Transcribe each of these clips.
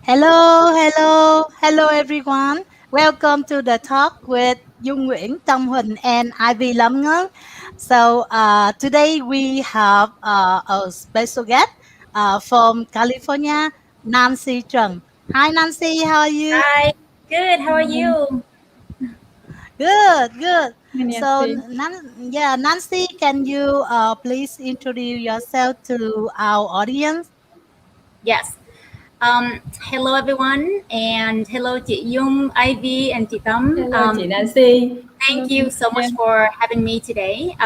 Hello, hello, hello everyone. Welcome to the talk with Dzung Nguyen Tam Huynh and Ivy Lam Ngân. Today we have a special guest from California, Nancy Trần. Hi Nancy, how are you? Hi, good. How are Morning, you? Good, good. Nancy. Nancy, can you please introduce yourself to our audience? Yes. Hello everyone, and hello chị Dung, Ivy, and chị Tâm. Hello, chị Nancy. Hello, Thank chị you so much Jen. for having me today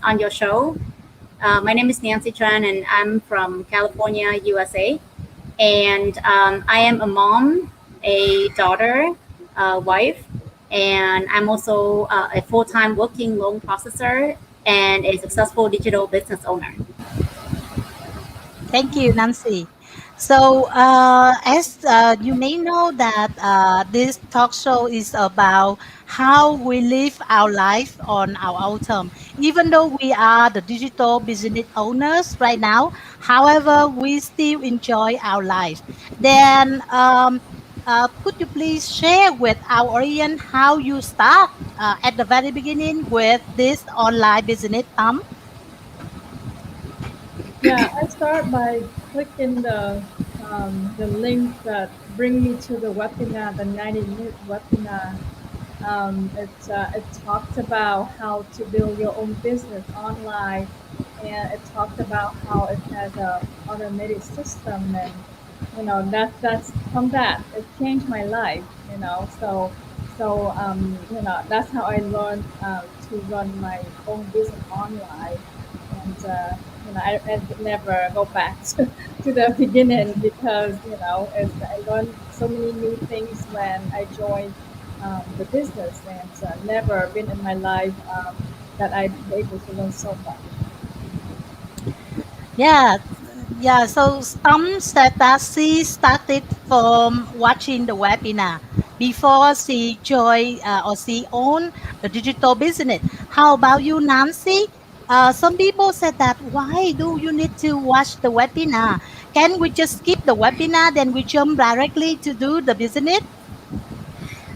on your show. My name is Nancy Tran, and I'm from California, USA. And I am a mom, a daughter, a wife, and I'm also a full-time working loan processor and a successful digital business owner. Thank you, Nancy. As you may know that this talk show is about how we live our life on our own term. Even though we are the digital business owners right now, however, we still enjoy our life. Could you please share with our audience how you start at the very beginning with this online business, Tom? Yeah, I start by clicking the link that bring me to the webinar, the 90-minute webinar. It talks about how to build your own business online, and it talked about how it has a automated system, and that's from that it changed my life. That's how I learned to run my own business online, and I never go back to the beginning because as I learned so many new things when I joined the business, and never been in my life that I've been able to learn so much. Yeah, yeah. So some said that she started from watching the webinar before she joined or she owned the digital business. How about you, Nancy? Some people said that why do you need to watch the webinar? Can we just skip the webinar then we jump directly to do the business?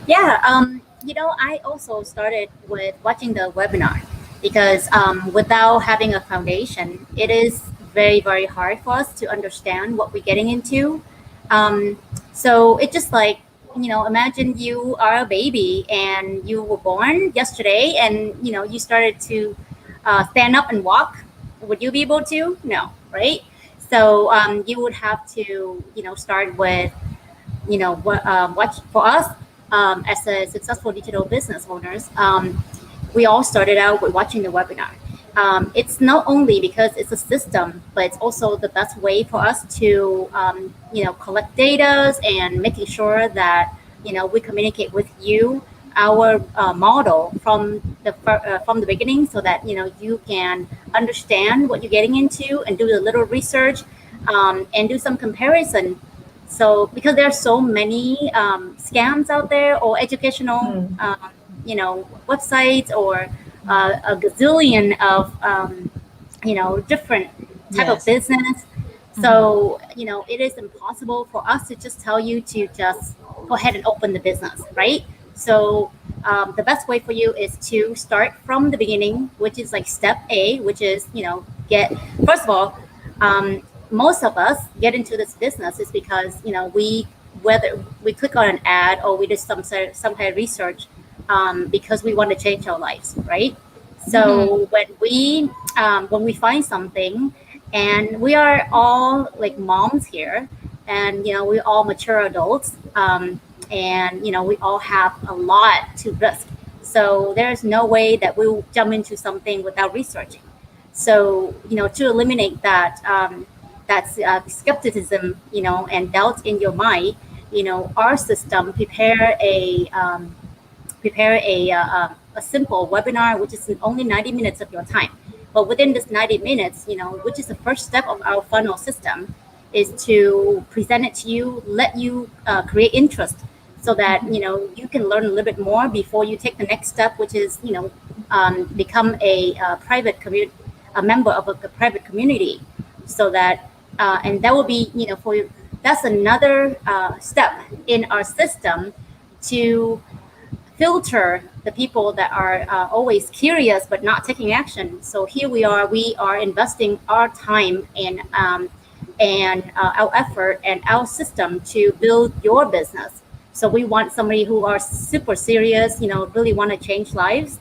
Yeah, I also started with watching the webinar because without having a foundation, it is very, very hard for us to understand what we're getting into. Um, so it's just like, imagine you are a baby and you were born yesterday and, you started to stand up and walk. Would you be able to? No, right? So you would have to, start with what for us as a successful digital business owners, we all started out with watching the webinar. It's not only because it's a system, but it's also the best way for us to collect data and making sure that we communicate with you our model from the beginning, so that you can understand what you're getting into and do a little research and do some comparison. So because there are so many scams out there or educational, websites or a gazillion of, different type of Yes. business. Mhm. So, it is impossible for us to just tell you to just go ahead and open the business, right? So the best way for you is to start from the beginning, which is like step A, which is, get, first of all, um, most of us get into this business is because whether we click on an ad or we do some kind of research because we want to change our lives, right? Mhm. So when we find something, and we are all like moms here, and we all mature adults, and we all have a lot to risk. So there's no way that we'll jump into something without researching. So, to eliminate that skepticism, and doubt in your mind, our system prepare a simple webinar, which is in only 90 minutes of your time. But within this 90 minutes, which is the first step of our funnel system, is to present it to you, let you create interest, so that you can learn a little bit more before you take the next step, which is become a private community, a member of a private community, so that and that will be for you. that's another step in our system to filter the people that are always curious but not taking action. So here we are investing our time and our effort and our system to build your business. So we want somebody who are super serious, really want to change lives.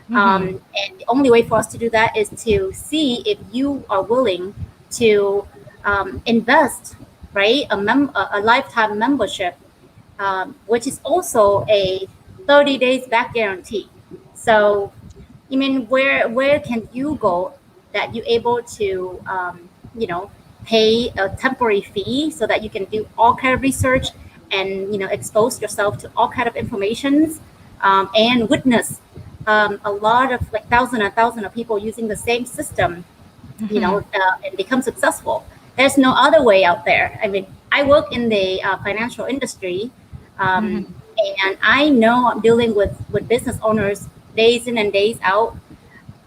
Mm-hmm. And the only way for us to do that is to see if you are willing to invest, right? A lifetime membership, which is also a 30 days back guarantee. So, I mean, where can you go that you're able to, pay a temporary fee so that you can do all kind of research and expose yourself to all kind of informations, and witness a lot of like thousand of people using the same system, Mm-hmm. and become successful. There's no other way out there. I mean, I work in the financial industry, um, Mm-hmm. and I know I'm dealing with business owners days in and days out,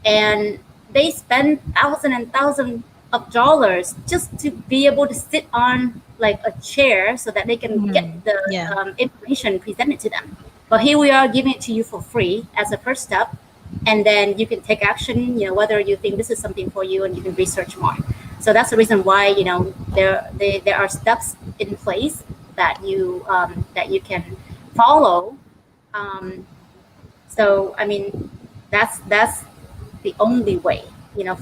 and they spend thousands of dollars just to be able to sit on like a chair so that they can get Mm-hmm. the Yeah. information presented to them. But here we are giving it to you for free as a first step, and then you can take action. Whether you think this is something for you, and you can research more. So that's the reason why there are steps in place that you can follow. Um, so I mean, that's the only way,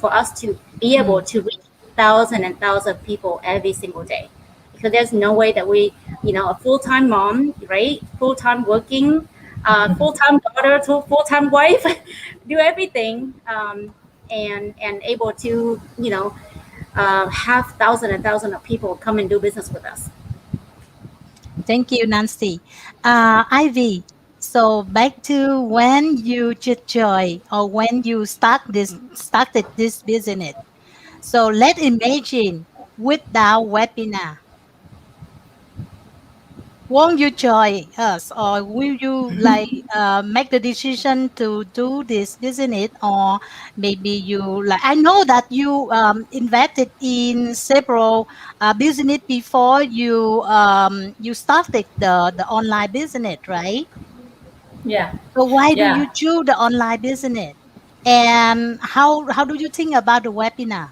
for us to be Mm-hmm. able to reach thousands and thousands of people every single day. Because there's no way that we, a full-time mom, right? Full-time working, full-time daughter to full-time wife, do everything, and able to, have thousands and thousands of people come and do business with us. Thank you, Nancy. Ivy, so back to when you just joy or when you started this business. So let's imagine without webinar. Won't you join us, or will you like make the decision to do this business, or maybe you like? I know that you invested in several business before you started the online business, right? Yeah, So why do you yeah. choose the online business, and how do you think about the webinar?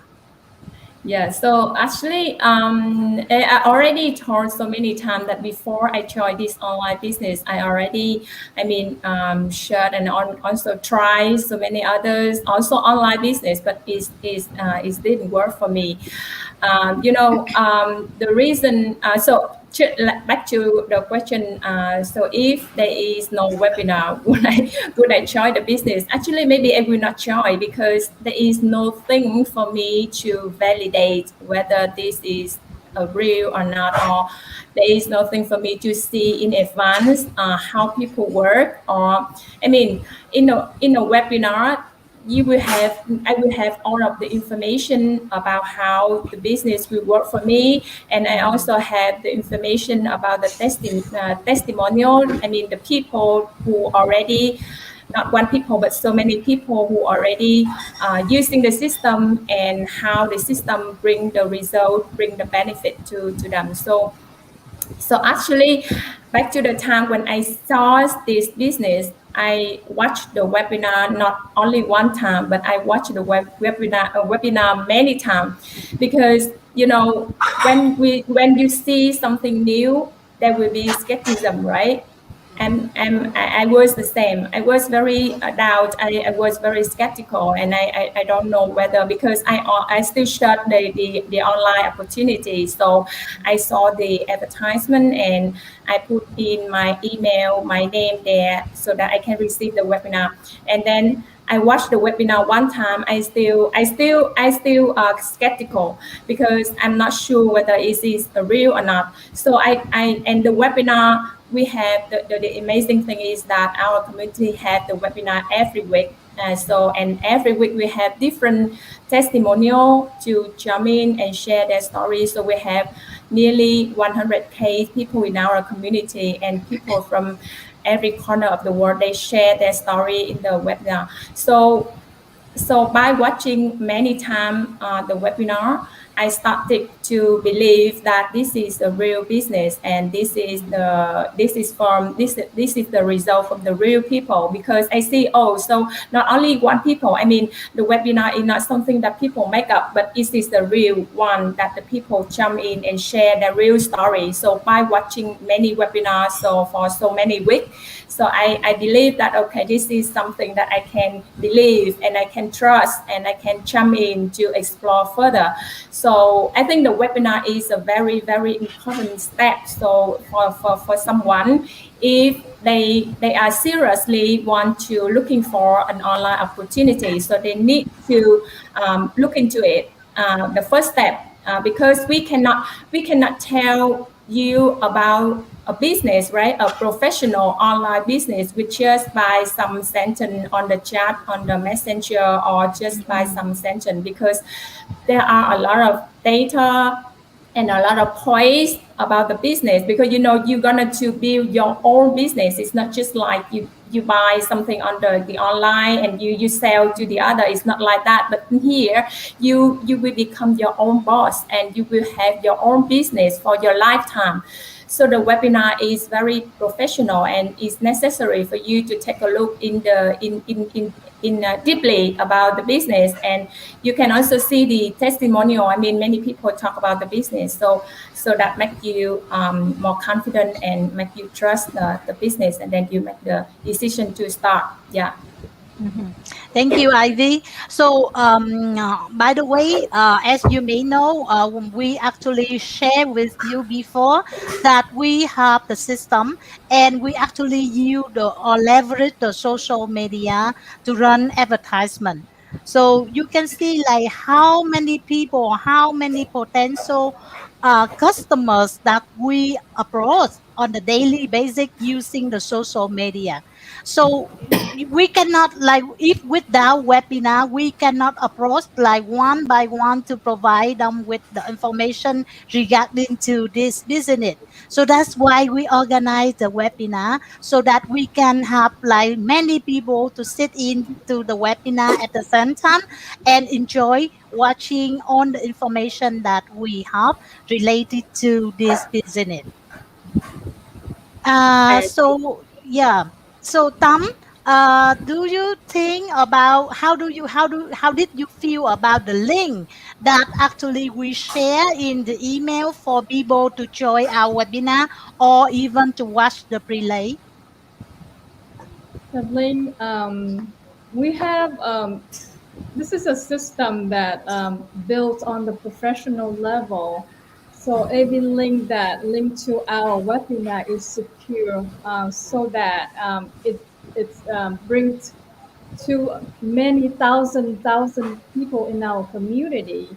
Yeah, so actually, I already told so many times that before I joined this online business, shared and also tried so many others, also online business, but it didn't work for me. The reason, back to the question, so if there is no webinar, would I join the business? Actually, maybe I will not join because there is no thing for me to validate whether this is a real or not, or there is nothing for me to see in advance how people work. Or I mean, in a webinar, you will have I will have all of the information about how the business will work for me, and I Mhm. also have the information about the testimonial. I mean, the people who already, not one people but so many people who already using the system, and how the system bring the result, bring the benefit to them. So actually, back to the time when I saw this business, I watched the webinar not only one time, but I watched the webinar many times, because when you see something new, there will be skepticism, right? And I was the same. I was very doubt. I was very skeptical, and I don't know whether, because I still shut the online opportunity. So I saw the advertisement, and I put in my email, my name there, so that I can receive the webinar. And then I watched the webinar one time. I still skeptical, because I'm not sure whether it is real or not. So I and the webinar, we have the amazing thing is that our community had the webinar every week. And every week we have different testimonial to jump in and share their stories. So we have nearly 100K people in our community, and people from every corner of the world, they share their story in the webinar. So by watching many times the webinar, I started to believe that this is a real business, and this is the result from the real people, because I see, oh, so not only one people, I mean, the webinar is not something that people make up, but it is the real one that the people jump in and share their real story. So by watching many webinars so for so many weeks, so I believe that, okay, this is something that I can believe and I can trust and I can jump in to explore further. So I think the webinar is a very, very important step. So for someone, if they are seriously want to looking for an online opportunity, so they need to look into it. The first step, because we cannot tell you about a business, right? A professional online business with just by some sentence on the chat, on the messenger, or just by some sentence, because there are a lot of data and a lot of points about the business, because you're gonna to build your own business. It's not just like you buy something on the online and you sell to the other. It's not like that. But here you will become your own boss and you will have your own business for your lifetime. So the webinar is very professional, and it's necessary for you to take a look in deeply about the business. And you can also see the testimonial. I mean, many people talk about the business, so that make you more confident and make you trust the business, and then you make the decision to start. Yeah. Mhm. Thank you, Ivy. So, by the way, as you may know, we actually share with you before that we have the system, and we actually use or leverage the social media to run advertisement. So you can see like how many people, how many potential customers that we approach on the daily basis using the social media. So we cannot, like, if without webinar we cannot approach like one by one to provide them with the information regarding to this business. So that's why we organize the webinar, so that we can have like many people to sit in to the webinar at the same time and enjoy watching on the information that we have related to this business. I So yeah. So Tom, do you think about how did you feel about the link that actually we share in the email for people to join our webinar or even to watch the relay? Kathleen, we have this is a system that built on the professional level. So every link that link to our webinar is secure, so that it brings to many thousand people in our community.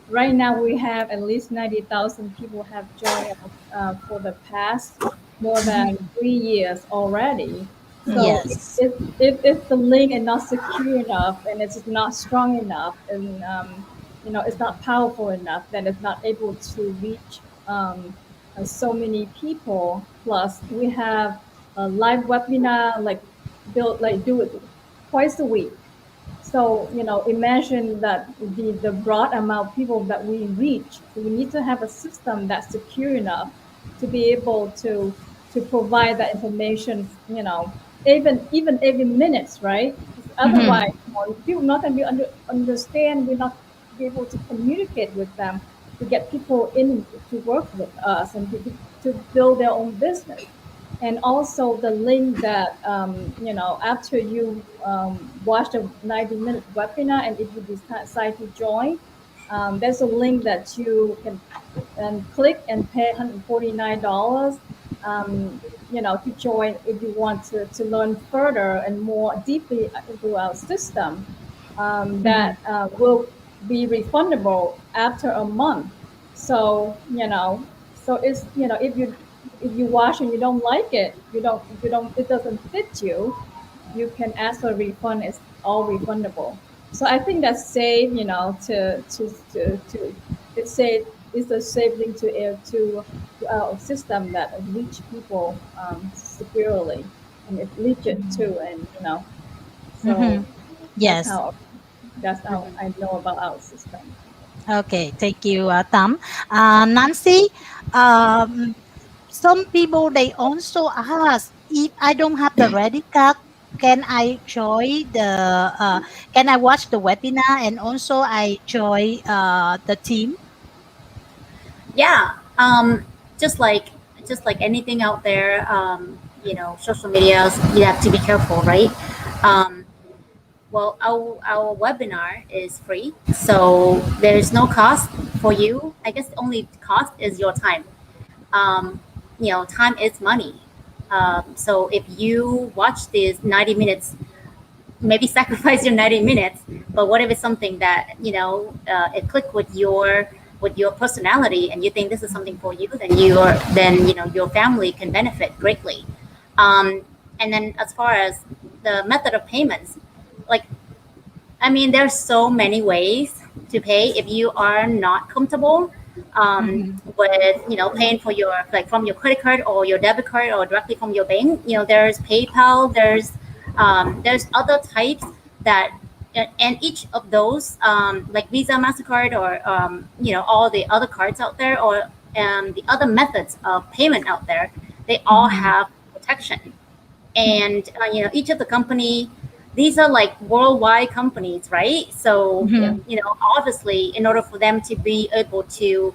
Right now, we have at least 90,000 people have joined us for the past more than 3 years already. So Yes. if the link is not secure enough and it's not strong enough and it's not powerful enough, then it's not able to reach so many people. Plus, we have a live webinar do it twice a week. So, imagine that the broad amount of people that we reach. So we need to have a system that's secure enough to be able to provide that information, even every minutes, right? Because Mhm. otherwise, people not going to be understand, we're not be able to communicate with them to get people in to work with us and to build their own business. And also the link that after you watch the 90-minute webinar, and if you decide to join, there's a link that you can click and pay $149, to join if you want to learn further and more deeply into our system, Mhm. that will be refundable after a month. So, if you watch and you don't like it, it doesn't fit you, you can ask for a refund. It's all refundable. So I think that's safe, to it's safe. It's a safe link to our system that reach people securely, and it's legit too. And so Mhm. that's Yes. how that's how I know about our system. Okay, thank you, Tam. Nancy, um, some people they also ask if I don't have the ready card, can I join the can I watch the webinar and also I join the team? Yeah, just like just like anything out there, social medias, you have to be careful, right? Um, well, our webinar is free, so there is no cost for you. I guess the only cost is your time. Um, time is money. So if you watch these 90 minutes, maybe sacrifice your 90 minutes, but what if it's something that it click with your personality, and you think this is something for you, then your family can benefit greatly. um, and then as far as the method of payments, like, I mean, there's so many ways to pay if you are not comfortable Mm-hmm. with paying for your, like, from your credit card or your debit card or directly from your bank. There's PayPal. There's other types that, and each of those, like Visa, Mastercard, or all the other cards out there, or the other methods of payment out there, they all Mm-hmm. have protection. And each of the company, these are like worldwide companies, right? So Mm-hmm. obviously, in order for them to be able to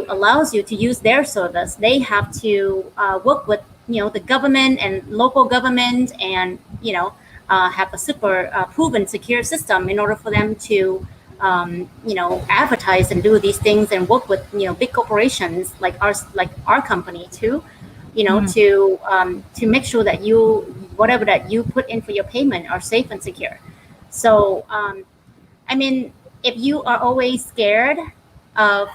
allows you to use their service, they have to work with the government and local government, and have a super proven secure system in order for them to advertise and do these things, and work with big corporations like our company too, Mm-hmm. to make sure that you, whatever that you put in for your payment, are safe and secure. So I mean, if you are always scared of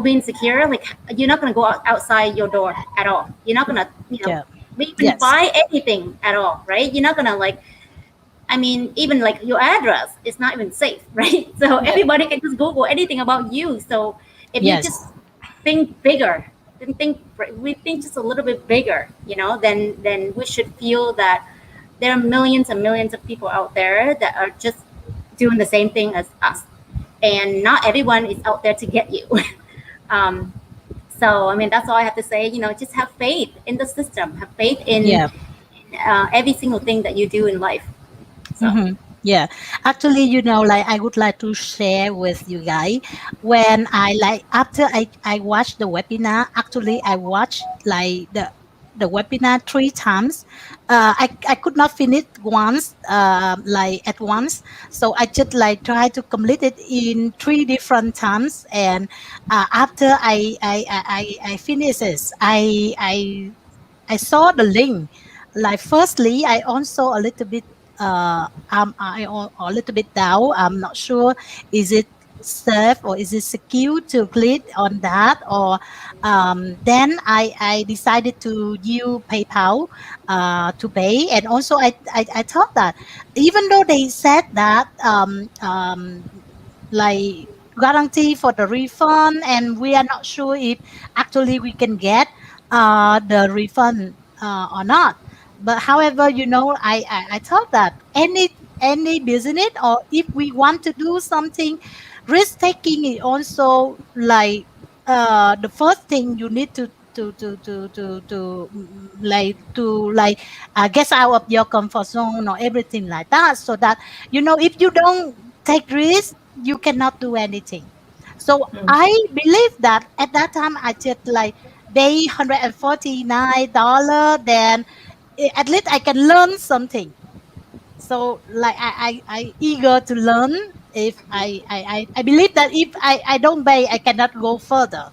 being secure, like, you're not going to go outside your door at all. You're not going to Yeah. even Yes. buy anything at all, right? You're not going to, like, I mean, even like your address is not even safe, right? So Yeah. everybody can just Google anything about you. So if you just Yes. think bigger, then we think just a little bit bigger, then we should feel that there are millions and millions of people out there that are just doing the same thing as us, and not everyone is out there to get you. um, so I mean, that's all I have to say. Just have faith in the system, have faith in Yeah. every single thing that you do in life. So. Mm-hmm. Yeah, actually, like I would like to share with you guys when I like after I watched the webinar. Actually, I watched like the webinar 3 times. I could not finish once, like at once. So I just like try to complete it in 3 different times. And after I finish this, I saw the link. Like firstly, I also a little bit a little bit doubt. I'm not sure is it safe or is it secure to click on that, or then I decided to use PayPal to pay. And also I thought that even though they said that like guarantee for the refund, and we are not sure if actually we can get the refund or not. But however, I thought that any business, or if we want to do something, risk taking is also like the first thing you need to get out of your comfort zone or everything like that, so that if you don't take risk, you cannot do anything. So I believe that at that time I just like pay $149, then at least I can learn something. So like I eager to learn. If I believe that if I don't pay, I cannot go further.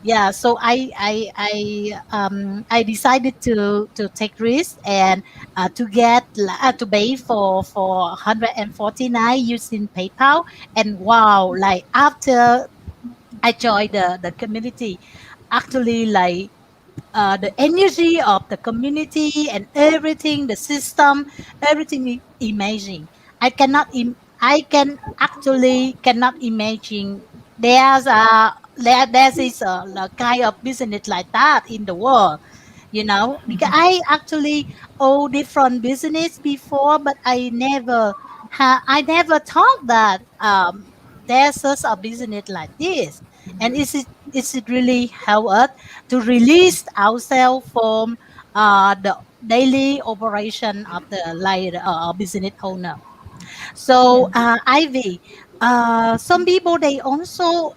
Yeah, so I decided to take risk, and to pay for 149 using PayPal. And wow, like after I joined the community, actually like the energy of the community and everything, the system, everything is amazing. I can actually cannot imagine there is a kind of business like that in the world. Because I actually own different business before, but I never thought that there's such a business like this, and is it really help us to release ourselves from the daily operation of the like business owner. So, Yes. Ivy, some people they also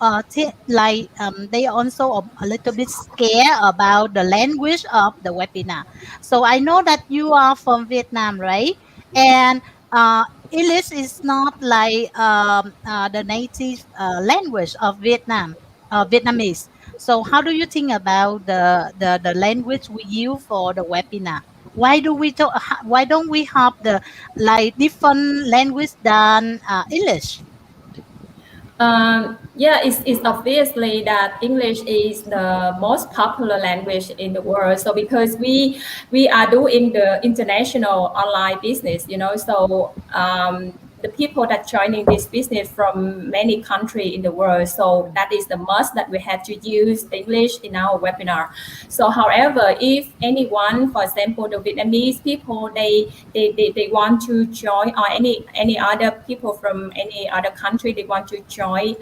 they also a little bit scared about the language of the webinar. So I know that you are from Vietnam, right? And English is not like the native language of Vietnam, Vietnamese. So how do you think about the language we use for the webinar? Why don't we have the like different language than English? Yeah, it's obviously that English is the most popular language in the world. So because we are doing the international online business, so the people that joining this business from many countries in the world. So that is the must that we have to use English in our webinar. So however, if anyone, for example, the Vietnamese people, they want to join, or any other people from any other country, they want to join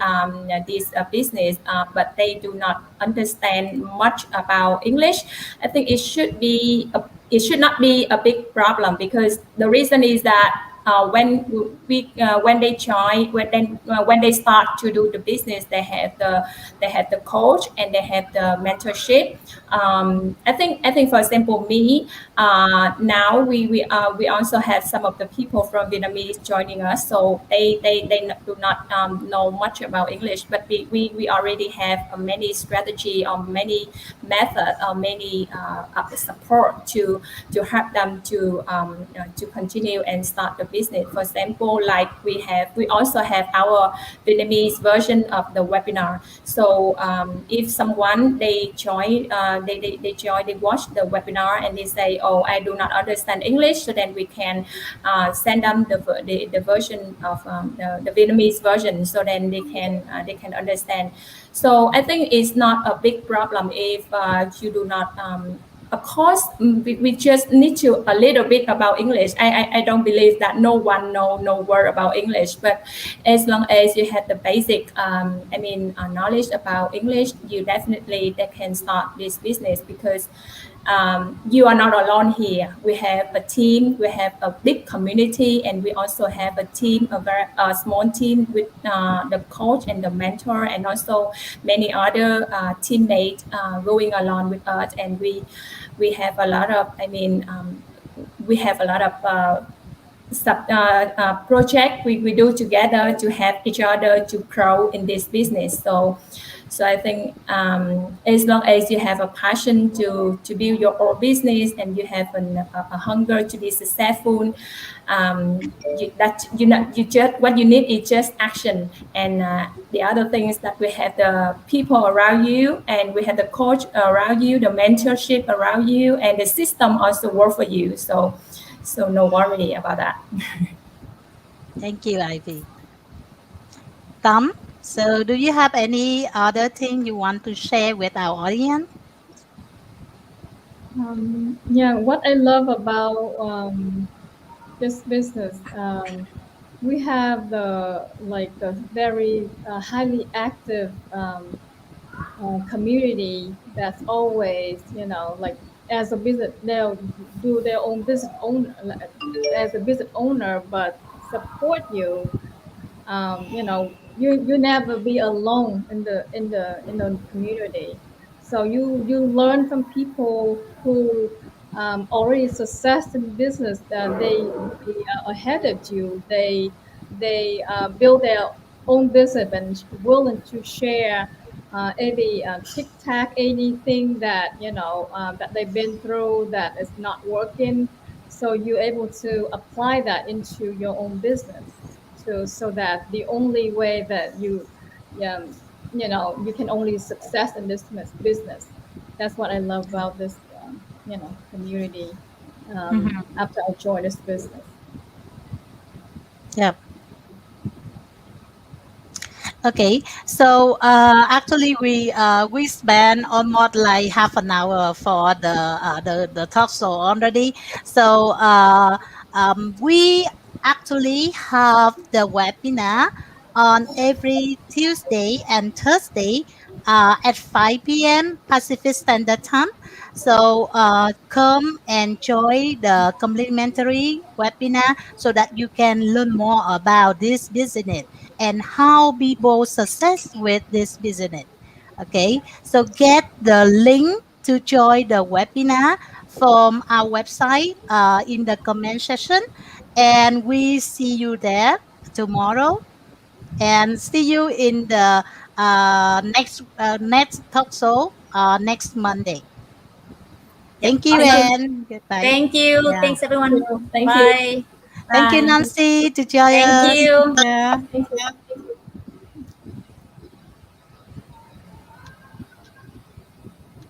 this business, but they do not understand much about English. I think it should not be a big problem, because the reason is that when they join, when they start to do the business, they have the coach and they have the mentorship. I think for example me, now we also have some of the people from Vietnamese joining us, so they do not know much about English, but we already have many strategy or many method or many support to help them to continue and start the business. For example, like we also have our Vietnamese version of the webinar. So if someone they watch the webinar and they say, oh, I do not understand English, so then we can send them the version of the Vietnamese version, so then they can understand. So I think it's not a big problem if you do not. Of course, we just need to a little bit about English. I don't believe that no one know no word about English, but as long as you have the basic, knowledge about English, you definitely they can start this business, because you are not alone here. We have a team, we have a big community, and we also have a team, a small team with the coach and the mentor, and also many other teammates going along with us. And we have a lot of, we have a lot of project we do together to help each other to grow in this business. So I think as long as you have a passion to build your own business, and you have a hunger to be successful, you just what you need is just action. And the other thing is that we have the people around you, and we have the coach around you, the mentorship around you, and the system also work for you. So no worry about that. Thank you, Ivy. Tom, so do you have any other thing you want to share with our audience? Yeah, what I love about this business, we have the very highly active community that's always, like as a business, they'll do their own business owner as a business owner, but support you. You never be alone in the community. So you learn from people who already success in business, that they are ahead of you. They build their own business and willing to share any tic tac, anything that that they've been through that is not working. So you're able to apply that into your own business, so that the only way that um, you can only success in this business. That's what I love about this community. Mhm. After I joined this business. Yep. Okay, so actually we spent almost like half an hour for the talk show already. So we actually have the webinar on every Tuesday and Thursday at 5 p.m. Pacific Standard Time. So come and join the complimentary webinar so that you can learn more about this business and how people success with this business. Okay, so get the link to join the webinar from our website in the comment section, and we see you there tomorrow. And see you in the next talk show next Monday. Yep. Thank you Awesome. and goodbye. Thank you. Yeah. Thanks, everyone. Thank you. Bye. Thank you, Bye. Nancy, to join Thank us. you. Yeah. Thank you.